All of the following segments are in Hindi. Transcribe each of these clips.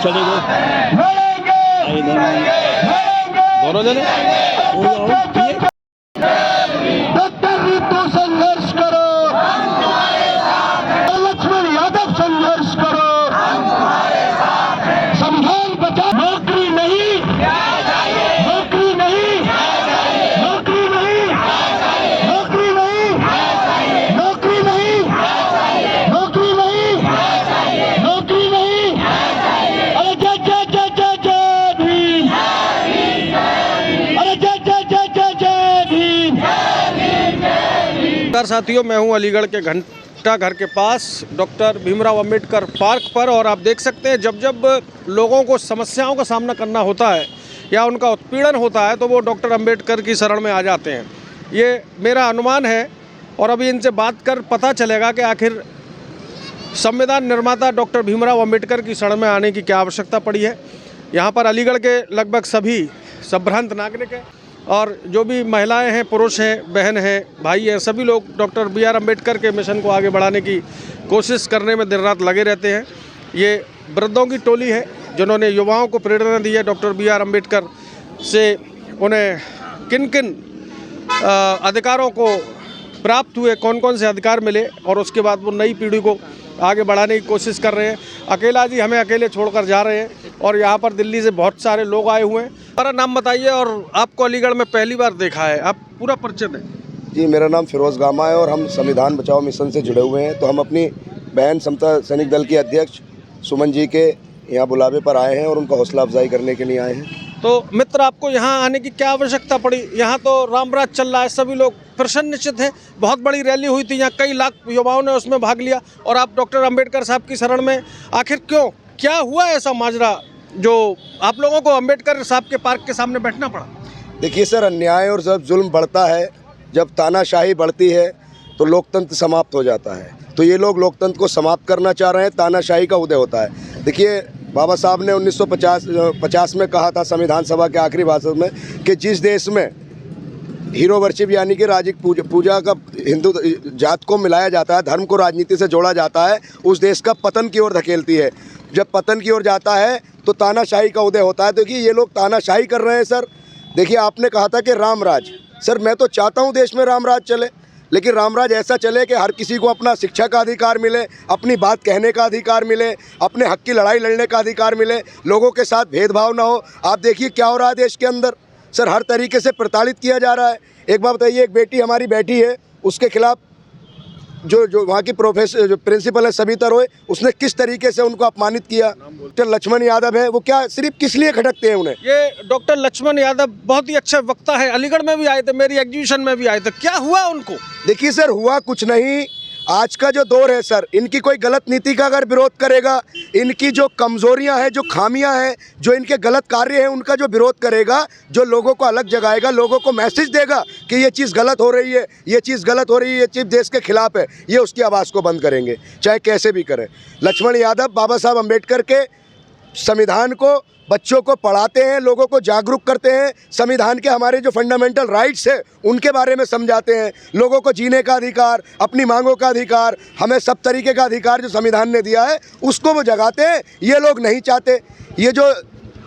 चले गए दोनों जने डॉक्टर रितु संघर्ष करो, लक्ष्मण यादव संघर्ष करो, संविधान बचा। नौकरी नहीं, नौकरी नहीं, नौकरी नहीं, नौकरी नहीं, नौकरी नहीं, नौकरी नहीं, नौकरी नहीं। अरे जय जय जय जय जय भीम, अरे जय जय जय जय जय भीम। नमस्कार साथियों, मैं हूं अलीगढ़ के घंटा घर के पास डॉक्टर भीमराव अंबेडकर पार्क पर। और आप देख सकते हैं जब जब लोगों को समस्याओं का सामना करना होता है या उनका उत्पीड़न होता है तो वो डॉक्टर अंबेडकर की शरण में आ जाते हैं। ये मेरा अनुमान है और अभी इनसे बात कर पता चलेगा कि आखिर संविधान निर्माता डॉक्टर भीमराव अंबेडकर की शरण में आने की क्या आवश्यकता पड़ी है। यहाँ पर अलीगढ़ के लगभग सभी संभ्रांत नागरिक हैं और जो भी महिलाएं हैं, पुरुष हैं, बहन हैं, भाई हैं, सभी लोग डॉक्टर BR अम्बेडकर के मिशन को आगे बढ़ाने की कोशिश करने में दिन रात लगे रहते हैं। ये वृद्धों की टोली है जिन्होंने युवाओं को प्रेरणा दी है डॉक्टर BR अम्बेडकर से उन्हें किन किन अधिकारों को प्राप्त हुए, कौन कौन से अधिकार मिले और उसके बाद वो नई पीढ़ी को आगे बढ़ाने की कोशिश कर रहे हैं। अकेला जी हमें अकेले छोड़कर जा रहे हैं और यहाँ पर दिल्ली से बहुत सारे लोग आए हुए हैं। हमारा नाम बताइए और आपको अलीगढ़ में पहली बार देखा है, आप पूरा परिचय दें। जी, मेरा नाम फिरोज़ गामा है और हम संविधान बचाओ मिशन से जुड़े हुए हैं। तो हम अपनी बहन समता सैनिक दल की अध्यक्ष सुमन जी के यहाँ बुलावे पर आए हैं और उनका हौसला अफजाई करने के लिए आए हैं। तो मित्र, आपको यहाँ आने की क्या आवश्यकता पड़ी? यहाँ तो रामराज चल रहा है, सभी लोग प्रसन्नचित्त हैं। बहुत बड़ी रैली हुई थी यहाँ, कई लाख युवाओं ने उसमें भाग लिया और आप डॉक्टर अंबेडकर साहब की शरण में आखिर क्यों, क्या हुआ ऐसा माजरा जो आप लोगों को अंबेडकर साहब के पार्क के सामने बैठना पड़ा? देखिए सर, अन्याय और जब जुल्म बढ़ता है, जब तानाशाही बढ़ती है तो लोकतंत्र समाप्त हो जाता है। तो ये लोग लोकतंत्र को समाप्त करना चाह रहे हैं, तानाशाही का उदय होता है। देखिए, बाबा साहब ने 1950 में कहा था संविधान सभा के आखिरी भाषण में कि जिस देश में हीरो वर्शिप यानी कि राजक पूजा का हिंदू जात को मिलाया जाता है, धर्म को राजनीति से जोड़ा जाता है, उस देश का पतन की ओर धकेलती है। जब पतन की ओर जाता है तो तानाशाही का उदय होता है। देखिए, ये लोग तानाशाही कर रहे हैं सर। देखिए, आपने कहा था कि रामराज, सर मैं तो चाहता हूँ देश में रामराज चले, लेकिन रामराज ऐसा चले कि हर किसी को अपना शिक्षा का अधिकार मिले, अपनी बात कहने का अधिकार मिले, अपने हक की लड़ाई लड़ने का अधिकार मिले, लोगों के साथ भेदभाव ना हो। आप देखिए क्या हो रहा है देश के अंदर सर, हर तरीके से प्रताड़ित किया जा रहा है। एक बात बताइए, एक बेटी हमारी बैठी है, उसके खिलाफ जो वहाँ की जो प्रिंसिपल है सविता रॉय, उसने किस तरीके से उनको अपमानित किया। डॉक्टर लक्ष्मण यादव है, वो क्या सिर्फ किस लिए खटकते हैं उन्हें? ये डॉक्टर लक्ष्मण यादव बहुत ही अच्छे वक्ता है, अलीगढ़ में भी आए थे, मेरी एग्जीबिशन में भी आए थे। क्या हुआ उनको? देखिए सर, हुआ कुछ नहीं। आज का जो दौर है सर, इनकी कोई गलत नीति का अगर विरोध करेगा, इनकी जो कमजोरियां हैं, जो खामियां हैं, जो इनके गलत कार्य हैं, उनका जो विरोध करेगा, जो लोगों को अलग जगाएगा, लोगों को मैसेज देगा कि ये चीज़ गलत हो रही है, ये चीज़ गलत हो रही है, ये चीज़ देश के खिलाफ है, ये उसकी आवाज़ को बंद करेंगे, चाहे कैसे भी करें। लक्ष्मण यादव बाबा साहब अम्बेडकर के संविधान को बच्चों को पढ़ाते हैं, लोगों को जागरूक करते हैं, संविधान के हमारे जो फंडामेंटल राइट्स हैं उनके बारे में समझाते हैं, लोगों को जीने का अधिकार, अपनी मांगों का अधिकार, हमें सब तरीके का अधिकार जो संविधान ने दिया है उसको वो जगाते हैं। ये लोग नहीं चाहते, ये जो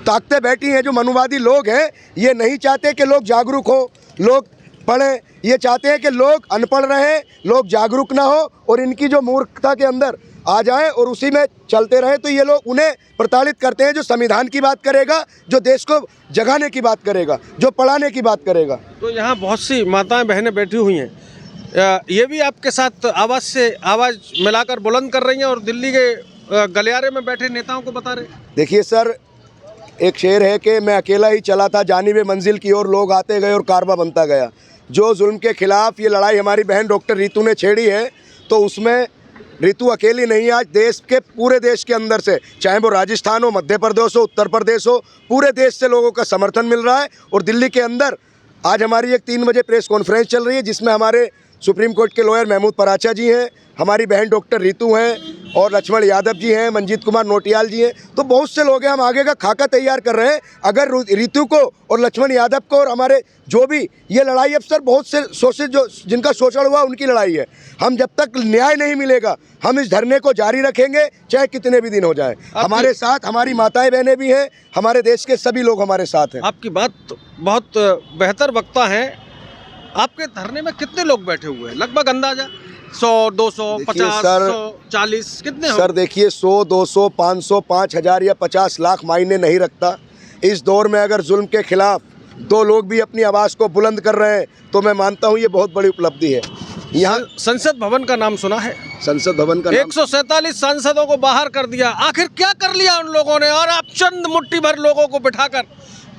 ताकतें बैठी हैं, जो मनुवादी लोग हैं, ये नहीं चाहते कि लोग जागरूक हो, लोग पढ़ें। ये चाहते हैं कि लोग अनपढ़ रहें, लोग जागरूक ना हो और इनकी जो मूर्खता के अंदर आ जाएं और उसी में चलते रहे। तो ये लोग उन्हें प्रताड़ित करते हैं जो संविधान की बात करेगा, जो देश को जगाने की बात करेगा, जो पढ़ाने की बात करेगा। तो यहाँ बहुत सी माताएं बहनें बैठी हुई हैं, ये भी आपके साथ आवाज़ मिलाकर बुलंद कर रही हैं और दिल्ली के गलियारे में बैठे नेताओं को बता रहे। देखिए सर, एक शेर है कि मैं अकेला ही चला था जानिबे मंजिल की ओर, लोग आते गए और कारवा बनता गया। जो जुल्म के खिलाफ ये लड़ाई हमारी बहन डॉक्टर रितु ने छेड़ी है, तो उसमें रितु अकेली नहीं, आज देश के पूरे देश के अंदर से, चाहे वो राजस्थान हो, मध्य प्रदेश हो, उत्तर प्रदेश हो, पूरे देश से लोगों का समर्थन मिल रहा है। और दिल्ली के अंदर आज हमारी एक 3 बजे प्रेस कॉन्फ्रेंस चल रही है जिसमें हमारे सुप्रीम कोर्ट के लॉयर महमूद पराचा जी हैं, हमारी बहन डॉक्टर रितु हैं, और लक्ष्मण यादव जी हैं, मंजीत कुमार नोटियाल जी हैं, तो बहुत से लोग हैं। हम आगे का खाका तैयार कर रहे हैं। अगर रितु को और लक्ष्मण यादव को और हमारे जो भी ये लड़ाई अब सर बहुत से शोषित जो जिनका शोषण हुआ उनकी लड़ाई है। हम जब तक न्याय नहीं मिलेगा हम इस धरने को जारी रखेंगे, चाहे कितने भी दिन हो जाए। हमारे साथ हमारी माताएं बहनें भी हैं, हमारे देश के सभी लोग हमारे साथ हैं। आपकी बात बहुत बेहतर वक्ता है। आपके धरने में कितने लोग बैठे हुए हैं लगभग अंदाजा? 100, 200, 50, सर, 140 कितने हो? सर देखिए 100, 200, 500, 5000 या 50 लाख मायने नहीं रखता। इस दौर में अगर जुल्म के खिलाफ दो लोग भी अपनी आवाज़ को बुलंद कर रहे हैं तो मैं मानता हूँ ये बहुत बड़ी उपलब्धि है। यहाँ संसद भवन का नाम सुना है? संसद भवन का 147 सांसदों को बाहर कर दिया। आखिर क्या कर लिया उन लोगों ने? और आप चंद मुट्ठी भर लोगों को बिठाकर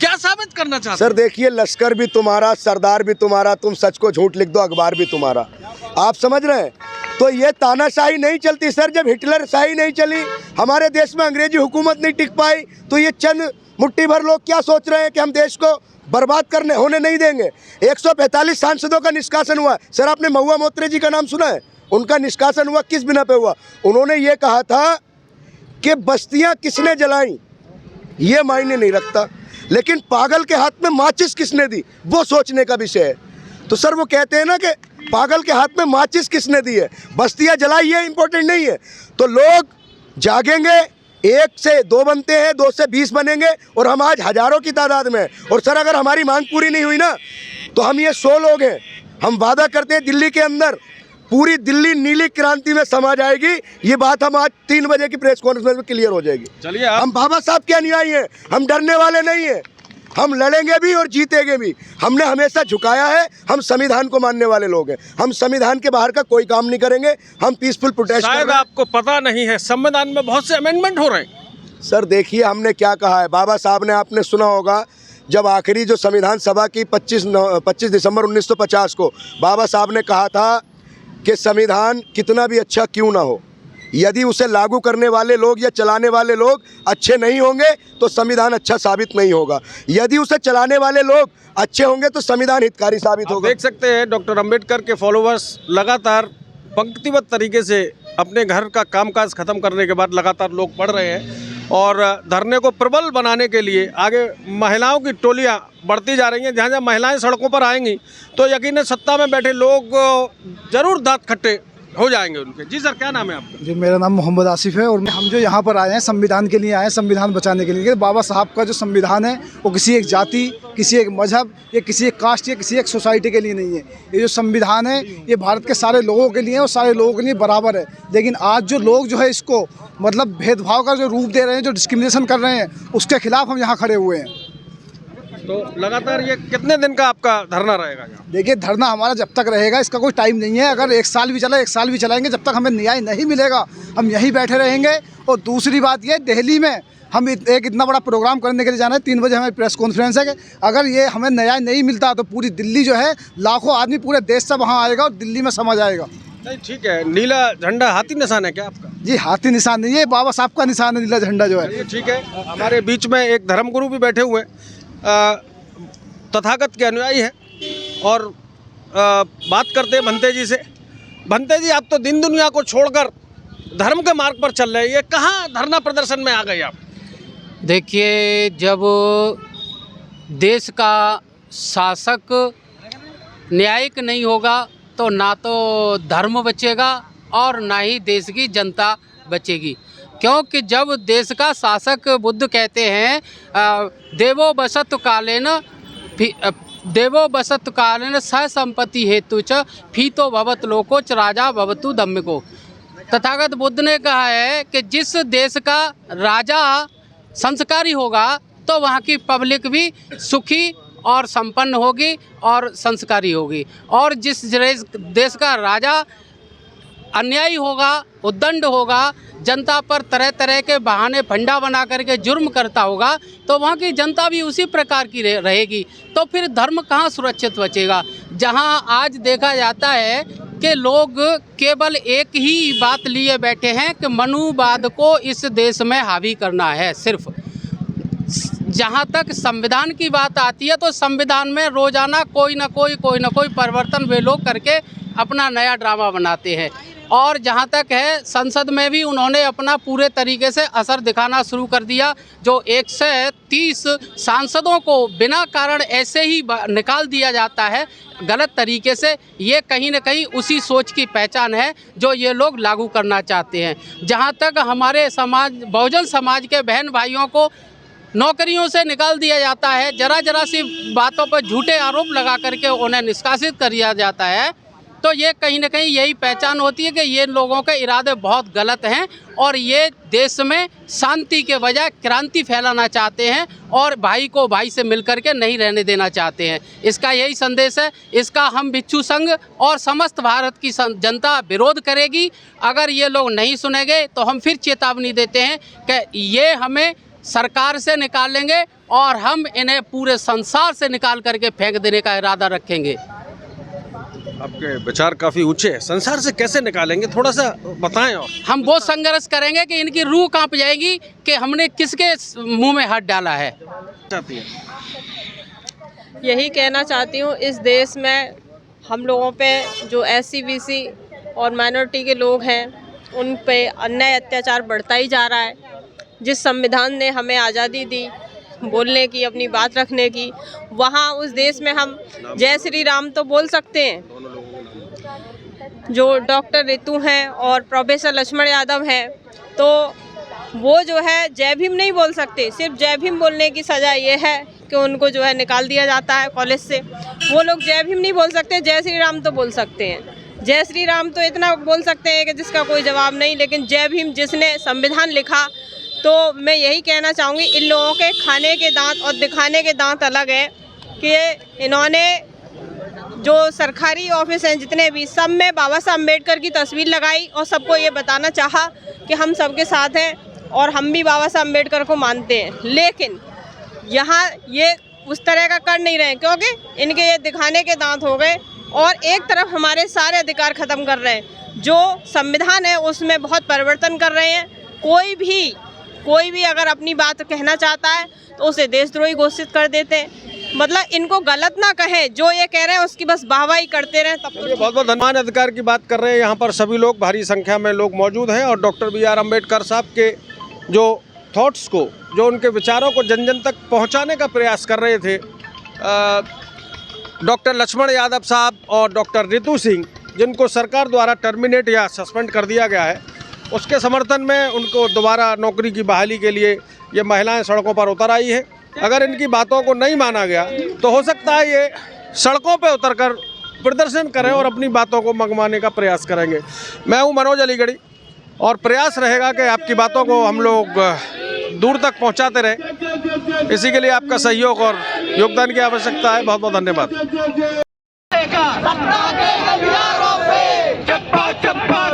क्या साबित करना चाहते? सर देखिए, लश्कर भी तुम्हारा, सरदार भी तुम्हारा, तुम सच को झूठ लिख दो, अखबार भी तुम्हारा। आप समझ रहे हैं? तो ये तानाशाही नहीं चलती सर। जब हिटलर शाही नहीं चली, हमारे देश में अंग्रेजी हुकूमत नहीं टिक पाई, तो ये चंद मुट्ठी भर लोग क्या सोच रहे हैं कि हम देश को बर्बाद करने होने नहीं देंगे। 145 सांसदों का निष्कासन हुआ। सर आपने महुआ मोत्रे जी का नाम सुना है? उनका निष्कासन हुआ किस बिना पे हुआ? उन्होंने ये कहा था कि बस्तियां किसने जलाई ये मायने नहीं रखता, लेकिन पागल के हाथ में माचिस किसने दी वो सोचने का विषय है। तो सर वो कहते हैं ना कि पागल के हाथ में माचिस किसने दी है, बस्तियां जलाई ये इंपॉर्टेंट नहीं है। तो लोग जागेंगे, 1 से 2 बनते हैं, 2 से 20 बनेंगे, और हम आज हजारों की तादाद में हैं। और सर अगर हमारी मांग पूरी नहीं हुई ना तो हम ये 100 लोग हैं। हम वादा करते हैं दिल्ली के अंदर पूरी दिल्ली नीली क्रांति में समा जाएगी। ये बात हम आज 3 बजे की प्रेस कॉन्फ्रेंस में क्लियर हो जाएगी। चलिए, हम बाबा साहब के अनुयायी हैं, हम डरने वाले नहीं हैं। हम लड़ेंगे भी और जीतेंगे भी। हमने हमेशा झुकाया है। हम संविधान को मानने वाले लोग हैं। हम संविधान के बाहर का कोई काम नहीं करेंगे। हम पीसफुल प्रोटेस्ट शायद आपको पता नहीं है संविधान में बहुत से अमेंडमेंट हो रहे हैं। सर देखिए हमने क्या कहा है। बाबा साहब ने, आपने सुना होगा, जब आखिरी जो संविधान सभा की 25 दिसंबर 1950 को बाबा साहब ने कहा था कि संविधान कितना भी अच्छा क्यों ना हो, यदि उसे लागू करने वाले लोग या चलाने वाले लोग अच्छे नहीं होंगे तो संविधान अच्छा साबित नहीं होगा। यदि उसे चलाने वाले लोग अच्छे होंगे तो संविधान हितकारी साबित होगा। देख सकते हैं डॉक्टर अंबेडकर के फॉलोअर्स लगातार पंक्तिबद्ध तरीके से अपने घर का कामकाज खत्म करने के बाद लगातार लोग पढ़ रहे हैं और धरने को प्रबल बनाने के लिए आगे महिलाओं की टोलियां बढ़ती जा रही हैं। जहाँ जहाँ महिलाएं सड़कों पर आएंगी तो यकीनन सत्ता में बैठे लोग जरूर दांत खट्टे हो जाएंगे उनके। जी सर, क्या नाम है आपका? जी मेरा नाम मोहम्मद आसिफ है और हम जो यहाँ पर आए हैं संविधान के लिए आए हैं, संविधान बचाने के लिए। बाबा साहब का जो संविधान है वो किसी एक जाति, किसी एक मजहब या किसी एक कास्ट या किसी एक सोसाइटी के लिए नहीं है। ये जो संविधान है ये भारत के सारे लोगों के लिए है और सारे लोगों के लिए बराबर है। लेकिन आज जो लोग जो है इसको मतलब भेदभाव का जो रूप दे रहे हैं, जो डिस्क्रिमिनेशन कर रहे हैं, उसके खिलाफ हम यहाँ खड़े हुए हैं। तो लगातार ये कितने दिन का आपका धरना रहेगा यहाँ? देखिए धरना हमारा जब तक रहेगा इसका कोई टाइम नहीं है। अगर 1 साल भी चला, 1 साल भी चलाएंगे, जब तक हमें न्याय नहीं मिलेगा हम यहीं बैठे रहेंगे। और दूसरी बात ये, दिल्ली में हम एक इतना बड़ा प्रोग्राम करने के लिए जाना है। 3 बजे हमारी प्रेस कॉन्फ्रेंस है कि अगर ये हमें न्याय नहीं मिलता तो पूरी दिल्ली जो है, लाखों आदमी पूरे देश से वहाँ आएगा और दिल्ली में समा जाएगा। नहीं ठीक है, नीला झंडा हाथी निशान है क्या आपका? जी हाथी निशान नहीं है, बाबा साहब का निशान है नीला झंडा जो है। ठीक है, हमारे बीच में एक धर्मगुरु भी बैठे हुए हैं, तथागत के अनुयायी हैं और बात करते हैं भंते जी से। भंते जी, आप तो दिन दुनिया को छोड़कर धर्म के मार्ग पर चल रहे हैं, ये कहाँ धरना प्रदर्शन में आ गए आप? देखिए, जब देश का शासक न्यायिक नहीं होगा तो ना तो धर्म बचेगा और ना ही देश की जनता बचेगी। क्योंकि जब देश का शासक, बुद्ध कहते हैं देवो बसत कालेन सह संपत्ति हेतु च फीतो भवत लोकोच राजा भवतु धम्मिको। तथागत बुद्ध ने कहा है कि जिस देश का राजा संस्कारी होगा तो वहाँ की पब्लिक भी सुखी और संपन्न होगी और संस्कारी होगी, और जिस देश का राजा अन्यायी होगा, उद्दंड होगा, जनता पर तरह तरह के बहाने फंडा बना करके जुर्म करता होगा, तो वहाँ की जनता भी उसी प्रकार की रहेगी। तो फिर धर्म कहाँ सुरक्षित बचेगा? जहाँ आज देखा जाता है कि लोग केवल एक ही बात लिए बैठे हैं कि मनुवाद को इस देश में हावी करना है। सिर्फ जहाँ तक संविधान की बात आती है तो संविधान में रोजाना कोई ना कोई परिवर्तन वे लोग करके अपना नया ड्रामा बनाते हैं। और जहाँ तक है संसद में भी उन्होंने अपना पूरे तरीके से असर दिखाना शुरू कर दिया। जो 130 सांसदों को बिना कारण ऐसे ही निकाल दिया जाता है गलत तरीके से, ये कहीं न कहीं उसी सोच की पहचान है जो ये लोग लागू करना चाहते हैं। जहाँ तक हमारे समाज, बहुजन समाज के बहन भाइयों को नौकरियों से निकाल दिया जाता है, जरा सी बातों पर झूठे आरोप लगा करके उन्हें निष्कासित कर दिया जाता है, तो ये कहीं न कहीं यही पहचान होती है कि ये लोगों के इरादे बहुत गलत हैं और ये देश में शांति के बजाय क्रांति फैलाना चाहते हैं और भाई को भाई से मिलकर के नहीं रहने देना चाहते हैं। इसका यही संदेश है। इसका हम भिक्षु संघ और समस्त भारत की जनता विरोध करेगी। अगर ये लोग नहीं सुनेंगे तो हम फिर चेतावनी देते हैं कि ये हमें सरकार से निकालेंगे और हम इन्हें पूरे संसार से निकाल करके फेंक देने का इरादा रखेंगे। आपके विचार काफ़ी ऊंचे हैं। संसार से कैसे निकालेंगे, थोड़ा सा बताएं। और हम वो संघर्ष करेंगे कि इनकी रूह कांप जाएगी कि हमने किसके मुंह में हाथ डाला है। चाहती है यही कहना चाहती हूँ, इस देश में हम लोगों पे जो SC BC और माइनॉरिटी के लोग हैं उन पे अन्याय अत्याचार बढ़ता ही जा रहा है। जिस संविधान ने हमें आज़ादी दी बोलने की, अपनी बात रखने की, वहाँ उस देश में हम जय श्री राम तो बोल सकते हैं। जो डॉक्टर रितु हैं और प्रोफेसर लक्ष्मण यादव हैं, तो वो जो है जय भीम नहीं बोल सकते। सिर्फ जय भीम बोलने की सज़ा ये है कि उनको जो है निकाल दिया जाता है कॉलेज से। वो लोग जय भीम नहीं बोल सकते, जय श्री राम तो बोल सकते हैं। जय श्री राम तो इतना बोल सकते हैं कि जिसका कोई जवाब नहीं, लेकिन जय भीम जिसने संविधान लिखा, तो मैं यही कहना चाहूँगी इन लोगों के खाने के दांत और दिखाने के दांत अलग है कि इन्होंने जो सरकारी ऑफिस हैं जितने भी, सब में बाबा साहब अम्बेडकर की तस्वीर लगाई और सबको ये बताना चाहा कि हम सबके साथ हैं और हम भी बाबा साहब अम्बेडकर को मानते हैं। लेकिन यहाँ ये उस तरह का कर नहीं रहे हैं क्योंकि इनके ये दिखाने के दांत हो गए और एक तरफ हमारे सारे अधिकार ख़त्म कर रहे हैं। जो संविधान है उसमें बहुत परिवर्तन कर रहे हैं। कोई भी अगर अपनी बात कहना चाहता है तो उसे देशद्रोही घोषित कर देते हैं। मतलब इनको गलत ना कहें, जो ये कह रहे हैं उसकी बस वाहवाही करते रहें तब तो। बहुत बहुत धन्यवाद। अधिकार की बात कर रहे हैं, यहाँ पर सभी लोग, भारी संख्या में लोग मौजूद हैं और डॉक्टर BR अम्बेडकर साहब के जो थॉट्स को, जो उनके विचारों को जन जन तक पहुँचाने का प्रयास कर रहे थे डॉक्टर लक्ष्मण यादव साहब और डॉक्टर रितु सिंह, जिनको सरकार द्वारा टर्मिनेट या सस्पेंड कर दिया गया है, उसके समर्थन में उनको दोबारा नौकरी की बहाली के लिए ये महिलाएं सड़कों पर उतर आई है। अगर इनकी बातों को नहीं माना गया तो हो सकता है ये सड़कों पे उतरकर प्रदर्शन करें और अपनी बातों को मंगवाने का प्रयास करेंगे। मैं हूं मनोज अलीगढ़ी और प्रयास रहेगा कि आपकी बातों को हम लोग दूर तक पहुंचाते रहें। इसी के लिए आपका सहयोग और योगदान की आवश्यकता है। बहुत बहुत धन्यवाद। चप्पा चप्पा